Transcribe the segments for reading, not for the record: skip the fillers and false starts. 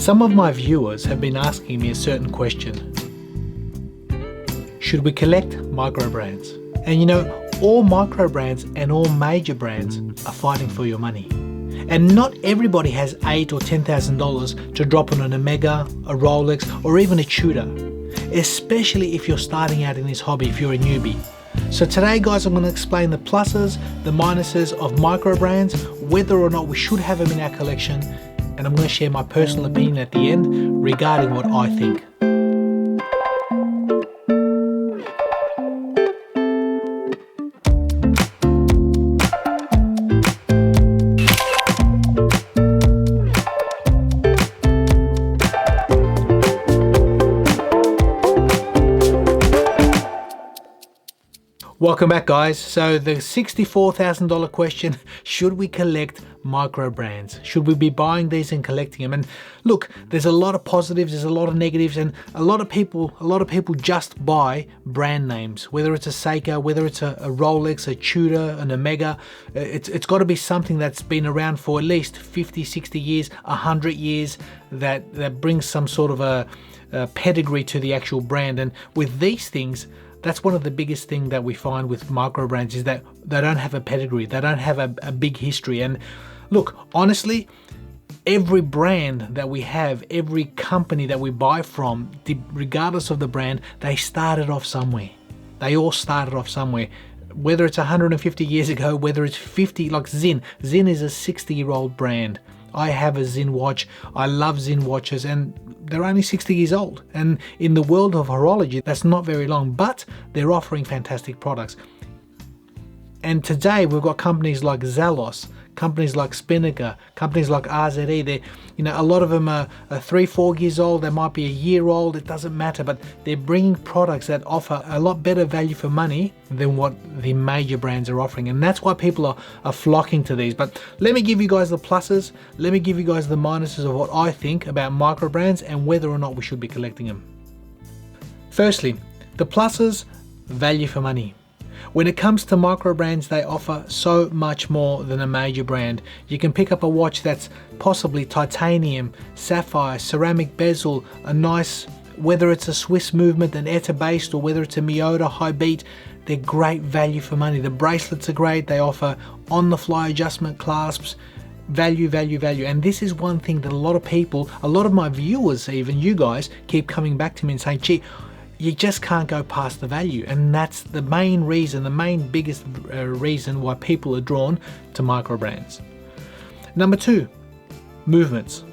Some of my viewers have been asking me a certain question. Should we collect microbrands? And you know, all microbrands and all major brands are fighting for your money. And not everybody has $8,000 or $10,000 to drop on an Omega, a Rolex, or even a Tudor, especially if you're starting out in this hobby, if you're a newbie. So today, guys, I'm going to explain the pluses, the minuses of microbrands, whether or not we should have them in our collection, and I'm going to share my personal opinion at the end regarding what I think. Welcome back, guys. So the $64,000 question, should we collect microbrands? Should we be buying these and collecting them? And look, there's a lot of positives, there's a lot of negatives, and a lot of people just buy brand names, whether it's a Seiko, whether it's a Rolex, a Tudor, an Omega. It's got to be something that's been around for at least 50, 60 years, 100 years, that brings some sort of a pedigree to the actual brand. And with these things, that's one of the biggest things that we find with microbrands, is that they don't have a pedigree, they don't have a big history. And look, honestly, every brand that we have, every company that we buy from, regardless of the brand, they started off somewhere. They all started off somewhere. Whether it's 150 years ago, whether it's 50, like Zin. Zin is a 60-year-old brand. I have a Zin watch. I love Zin watches, and they're only 60 years old. And in the world of horology, that's not very long, but they're offering fantastic products. And today we've got companies like Zalos, companies like Spinnaker, companies like RZE. They, a lot of them are 3-4 years old. They might be a year old. It doesn't matter, but they're bringing products that offer a lot better value for money than what the major brands are offering. And that's why people are flocking to these. But let me give you guys the pluses. Let me give you guys the minuses of what I think about microbrands and whether or not we should be collecting them. Firstly, the pluses: value for money. When it comes to microbrands, they offer so much more than a major brand. You can pick up a watch that's possibly titanium, sapphire, ceramic bezel, a nice, whether it's a Swiss movement, an ETA based, or whether it's a Miyota high beat, they're great value for money. The bracelets are great. They offer on-the-fly adjustment clasps, value, value, value. And this is one thing that a lot of people, a lot of my viewers, even you guys, keep coming back to me and saying, gee, you just can't go past the value. And that's the main reason, the main biggest reason why people are drawn to microbrands. Number two, movements.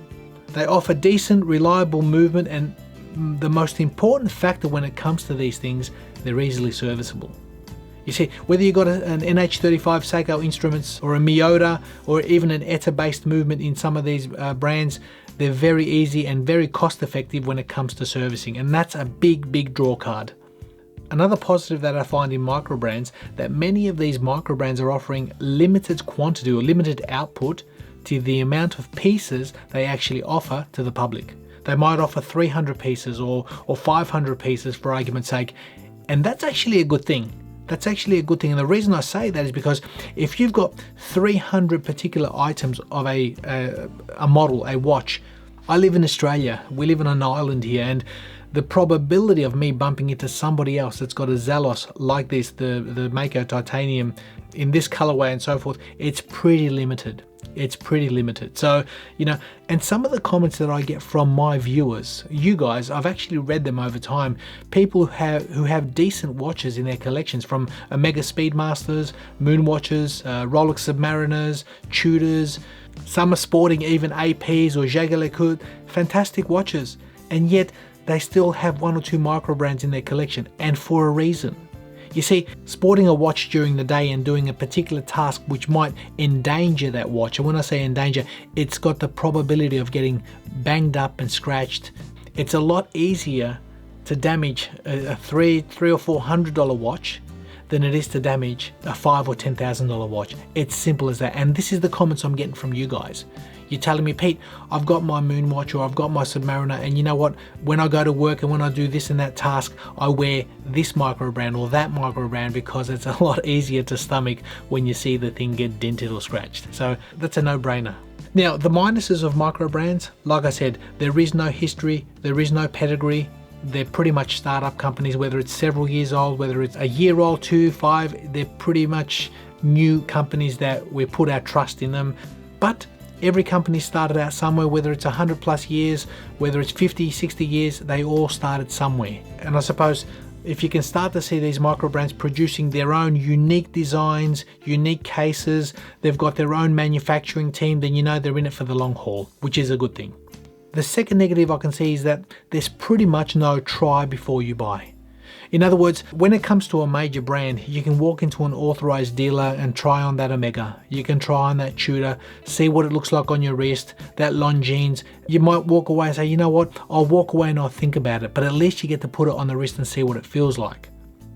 They offer decent, reliable movement, and the most important factor when it comes to these things, they're easily serviceable. You see, whether you got an NH35 Seiko Instruments or a Miyota or even an ETA based movement in some of these brands, they're very easy and very cost effective when it comes to servicing, and that's a big draw card. Another positive that I find in microbrands, that many of these microbrands are offering limited quantity or limited output to the amount of pieces they actually offer to the public. They might offer 300 pieces or 500 pieces, for argument's sake, and that's actually a good thing. That's actually a good thing. And the reason I say that is because if you've got 300 particular items of a model, a watch, I live in Australia, we live on an island here, and the probability of me bumping into somebody else that's got a Zalos like this, the Mako titanium in this colorway and so forth, it's pretty limited. It's pretty limited. So, and some of the comments that I get from my viewers, you guys, I've actually read them over time. People who have decent watches in their collections, from Omega Speedmasters, Moon watches, Rolex Submariners, Tudors. Some are sporting even APs or Jaeger-LeCoultre, fantastic watches, and yet they still have 1 or 2 microbrands in their collection, and for a reason. You see, sporting a watch during the day and doing a particular task which might endanger that watch, and when I say endanger, it's got the probability of getting banged up and scratched. It's a lot easier to damage a $300 or $400 watch than it is to damage a $5,000 or $10,000 watch. It's simple as that. And this is the comments I'm getting from you guys. You're telling me, Pete, I've got my Moon watch or I've got my Submariner, and you know what, when I go to work and when I do this and that task, I wear this microbrand or that microbrand because it's a lot easier to stomach when you see the thing get dented or scratched. So that's a no-brainer. Now, the minuses of micro brands, like I said, there is no history, there is no pedigree. They're pretty much startup companies, whether it's several years old, whether it's a year old, 2, 5, they're pretty much new companies that we put our trust in them. But every company started out somewhere, whether it's 100 plus years, whether it's 50, 60 years, they all started somewhere. And I suppose if you can start to see these micro brands producing their own unique designs, unique cases, they've got their own manufacturing team, then you know they're in it for the long haul, which is a good thing. The second negative I can see is that there's pretty much no try before you buy. In other words, when it comes to a major brand, you can walk into an authorized dealer and try on that Omega. You can try on that Tudor, see what it looks like on your wrist, that Longines. You might walk away and say, you know what, I'll walk away and I'll think about it, but at least you get to put it on the wrist and see what it feels like.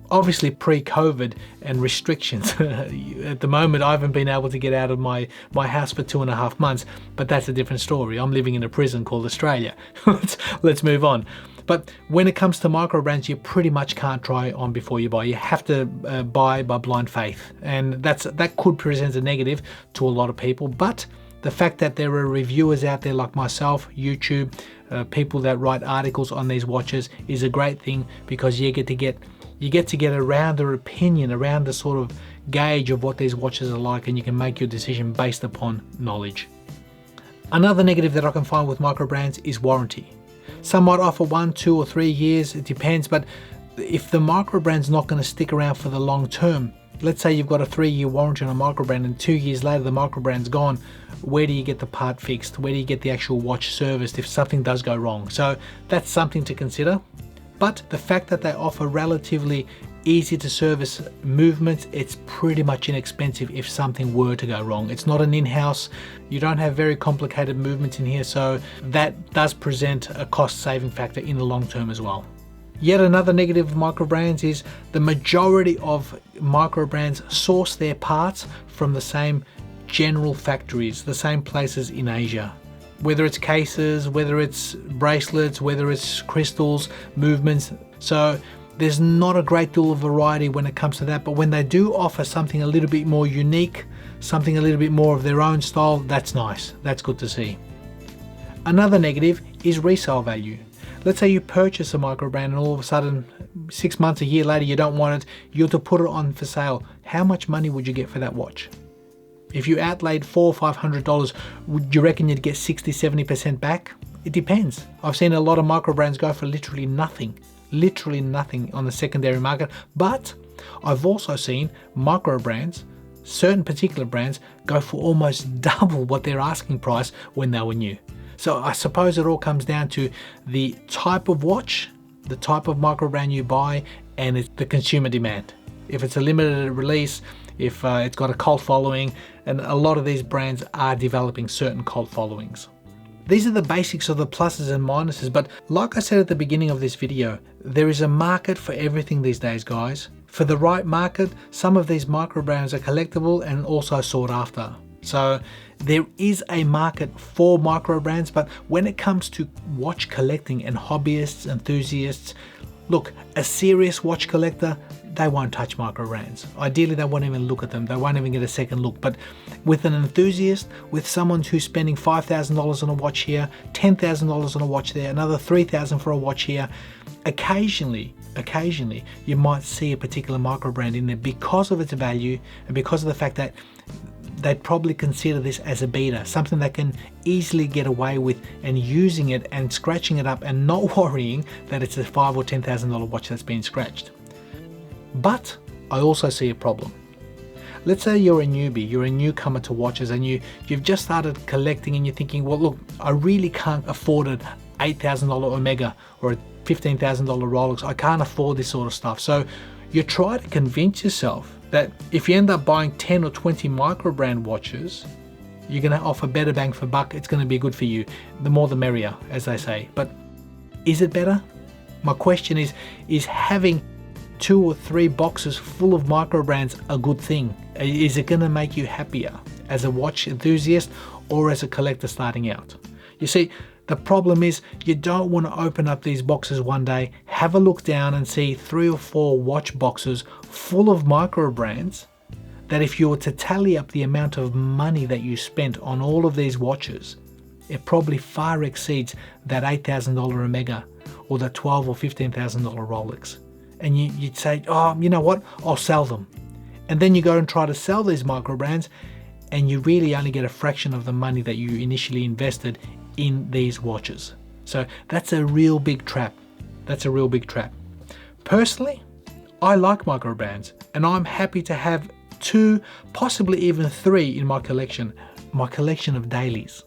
Obviously pre-COVID and restrictions, at the moment I haven't been able to get out of my house for 2.5 months, but that's a different story. I'm living in a prison called Australia. Let's move on. But when it comes to micro brands, you pretty much can't try on before you buy. You have to buy by blind faith, and that could present a negative to a lot of people. But the fact that there are reviewers out there like myself, YouTube, people that write articles on these watches is a great thing, because you get to get around their opinion, around the sort of gauge of what these watches are like, and you can make your decision based upon knowledge. Another negative that I can find with micro brands is warranty. Some might offer 1, 2 or 3 years, it depends, but if the micro brand's not going to stick around for the long term, let's say you've got a 3-year warranty on a micro brand and 2 years later the micro brand's gone, where do you get the part fixed? Where do you get the actual watch serviced if something does go wrong? So that's something to consider. But the fact that they offer relatively easy to service movements, it's pretty much inexpensive if something were to go wrong. It's not an in-house, you don't have very complicated movements in here, so that does present a cost saving factor in the long term as well. Yet another negative of micro brands is the majority of micro brands source their parts from the same general factories, the same places in Asia. Whether it's cases, whether it's bracelets, whether it's crystals, movements. So there's not a great deal of variety when it comes to that, but when they do offer something a little bit more unique, something a little bit more of their own style, that's nice. That's good to see. Another negative is resale value. Let's say you purchase a micro brand and all of a sudden 6 months, a year later, you don't want it, you have to put it on for sale. How much money would you get for that watch? If you outlaid $400 or $500, would you reckon you'd get 60, 70% back? It depends. I've seen a lot of micro brands go for literally nothing on the secondary market, but I've also seen micro brands, certain particular brands, go for almost double what their asking price when they were new. So I suppose it all comes down to the type of watch, the type of micro brand you buy, and it's the consumer demand. If it's a limited release, if it's got a cult following, and a lot of these brands are developing certain cult followings. These are the basics of the pluses and minuses, but like I said at the beginning of this video, there is a market for everything these days, guys. For the right market, some of these micro brands are collectible and also sought after. So there is a market for micro brands, but when it comes to watch collecting and hobbyists, enthusiasts, look, a serious watch collector, they won't touch micro brands. Ideally, they won't even look at them. They won't even get a second look. But with an enthusiast, with someone who's spending $5,000 on a watch here, $10,000 on a watch there, another $3,000 for a watch here, occasionally, you might see a particular micro brand in there because of its value and because of the fact that they'd probably consider this as a beta, something they can easily get away with and using it and scratching it up and not worrying that it's a $5,000 or $10,000 watch that's been scratched. But I also see a problem. Let's say you're a newbie, you're a newcomer to watches, and you've just started collecting and you're thinking, well, look, I really can't afford an $8,000 Omega or a $15,000 Rolex. I can't afford this sort of stuff. So you try to convince yourself that if you end up buying 10 or 20 micro brand watches, you're going to offer better bang for buck. It's going to be good for you. The more the merrier, as they say. But is it better? My question is having 2 or 3 boxes full of micro brands a good thing? Is it going to make you happier as a watch enthusiast or as a collector starting out? You see, the problem is you don't want to open up these boxes one day, have a look down and see 3 or 4 watch boxes full of micro brands that if you were to tally up the amount of money that you spent on all of these watches, it probably far exceeds that $8,000 Omega or that $12,000 or $15,000 Rolex. And you'd say, oh, you know what, I'll sell them. And then you go and try to sell these micro brands, and you really only get a fraction of the money that you initially invested in these watches. So that's a real big trap. That's a real big trap. Personally, I like micro brands, and I'm happy to have 2, possibly even 3 in my collection of dailies.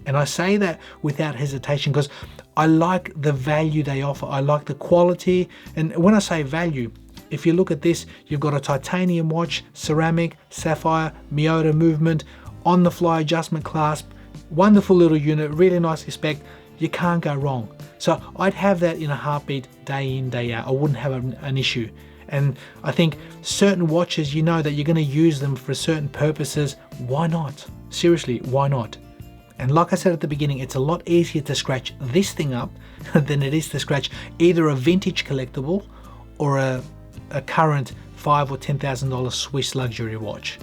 And I say that without hesitation because I like the value they offer. I like the quality. And when I say value, if you look at this, you've got a titanium watch, ceramic, sapphire, Miyota movement, on-the-fly adjustment clasp, wonderful little unit, really nicely spec'd. You can't go wrong. So I'd have that in a heartbeat, day in, day out. I wouldn't have an issue. And I think certain watches, you know that you're going to use them for certain purposes. Why not? Seriously, why not? And like I said at the beginning, it's a lot easier to scratch this thing up than it is to scratch either a vintage collectible or a current $5,000 or $10,000 Swiss luxury watch.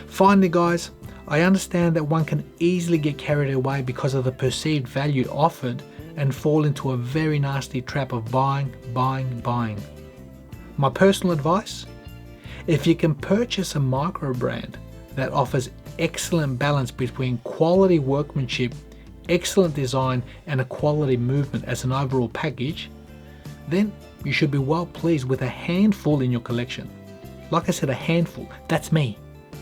Finally, guys, I understand that one can easily get carried away because of the perceived value offered and fall into a very nasty trap of buying. My personal advice, if you can purchase a micro brand that offers excellent balance between quality workmanship, excellent design, and a quality movement as an overall package, then you should be well pleased with a handful in your collection. Like I said, a handful. That's me.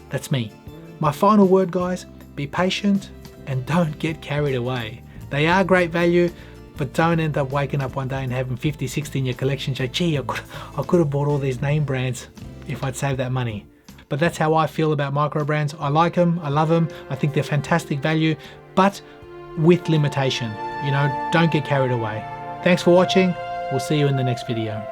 That's me. My final word, guys, be patient and don't get carried away. They are great value, but don't end up waking up one day and having 50, 60 in your collection. Say, gee, I could have bought all these name brands if I'd saved that money. But that's how I feel about micro brands. I like them, I love them, I think they're fantastic value, but with limitation. You know, don't get carried away. Thanks for watching. We'll see you in the next video.